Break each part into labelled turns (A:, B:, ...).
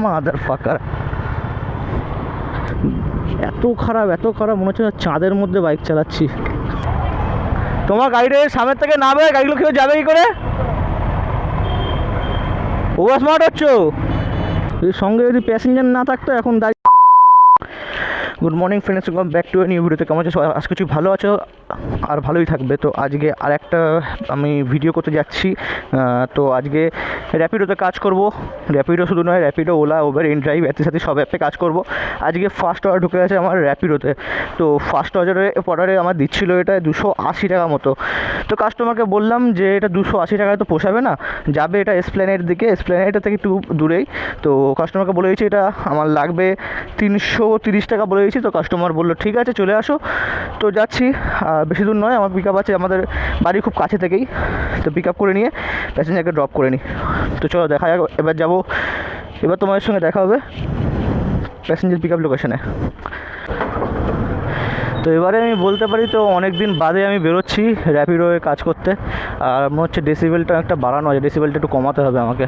A: Mother ফাকার, এত খারাপ মনে হচ্ছে চাঁদের মধ্যে বাইক চালাচ্ছি। তোমার গাড়িটা সামনের থেকে নামবে, গাড়িগুলো কেউ যাবে কি করে? ওভার স্মার্ট হচ্ছ। সঙ্গে যদি প্যাসেঞ্জার না থাকতো এখন দাঁড়িয়ে। Good morning friends, welcome back to new ভিডিওতে। কেমন আছো? আজ কিছু ভালো আছো আর ভালোই থাকবে। তো আজকে আর একটা আমি ভিডিও করতে যাচ্ছি। তো আজকে র্যাপিডোতে কাজ করব। র্যাপিডো শুধু নয়, র্যাপিডো, ওলা, উবের, ইনড্রাইভ, এতে সাথে সব অ্যাপে কাজ করব। আজকে ফার্স্ট অর্ডার ঢুকে গেছে আমার র্যাপিডোতে। তো ফার্স্ট অর্ডারে আমার দিচ্ছিল এটা 280 টাকা মতো। তো কাস্টমারকে বললাম যে এটা 280 টাকায় তো পোষাবে না, যাবে এটা এসপ্ল্যানেড দিকে, এসপ্ল্যানেডটা থেকে একটু দূরেই। তো কাস্টমারকে বলে দিয়েছি এটা আমার লাগবে 330 টাকা বলে দিয়েছি। তো কাস্টমার বললো ঠিক আছে চলে আসো। তো যাচ্ছি, বেশি দূর নয়, আমার পিক আপ আছে আমাদের বাড়ি খুব কাছে থেকেই। তো পিক আপ করে নিয়ে প্যাসেঞ্জারকে ড্রপ করে নিই। তো চলো দেখা যাক, এবার যাবো, এবার তোমাদের সঙ্গে দেখা হবে প্যাসেঞ্জার পিক আপ লোকেশনে। তো এবারে আমি বলতে পারি তো অনেক দিন বাদে আমি বেরোচ্ছি র্যাপিডোয়ে কাজ করতে। আর মনে হচ্ছে ডেসিবেলটা একটা বাড়ানো আছে, ডেসিবেলটা একটু কমাতে হবে আমাকে।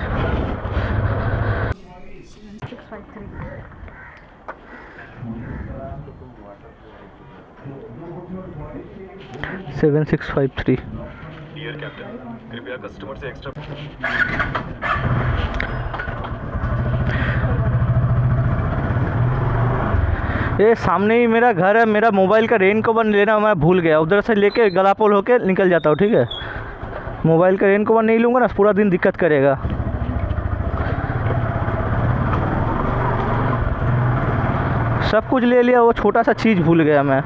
A: 7653।
B: डियर कैप्टन, कृपया कस्टमर से एक्स्ट्रा।
A: ये सामने ही मेरा घर है, मेरा मोबाइल का रेन कवर लेना मैं भूल गया, उधर से लेके गलापोल होके निकल जाता हूँ, ठीक है? मोबाइल का रेन कवर नहीं लूँगा ना, पूरा दिन दिक्कत करेगा। सब कुछ ले लिया, वो छोटा सा चीज़ भूल गया मैं।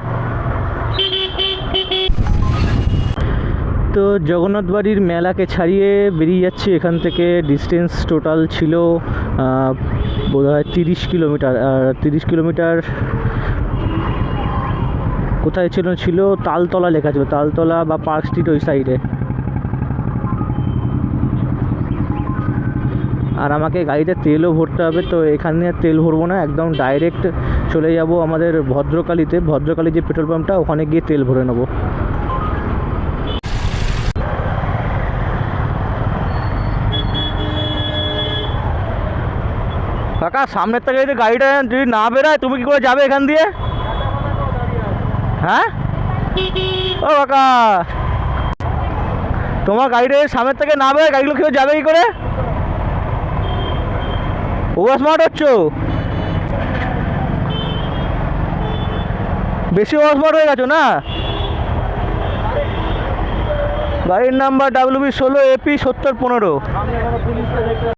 A: তো জগন্নাথ বাড়ির মেলাকে ছাড়িয়ে বেরিয়ে যাচ্ছি এখান থেকে। ডিস্টেন্স টোটাল ছিল বোধহয় 30 কিলোমিটার। আর 30 কিলোমিটার কোথায় ছিল তালতলা লেখা ছিল, তালতলা বা পার্ক স্ট্রিট ওই সাইডে। আর আমাকে গাড়িতে তেলও ভরতে হবে। তো এখানে তেল ভরবো না, একদম ডাইরেক্ট চলে যাব আমাদের ভদ্রকালীতে। ভদ্রকালী যে পেট্রোল পাম্পটা, ওখানে গিয়ে তেল ভরে নেবো। কাকা, সামনের থেকে যদি গাড়িটা যদি না বেরোয় তুমি কি করে যাবে এখান দিয়ে? হ্যাঁ ও কাকা, তোমার গাড়িটা সামনের থেকে না বেরোয় গাড়িগুলো কেউ যাবে কি করে? ওভার স্মার্ট হচ্ছ, বেশি ওভার স্মার্ট হয়ে গেছো না। গাড়ির নাম্বার WB16 AP 7015।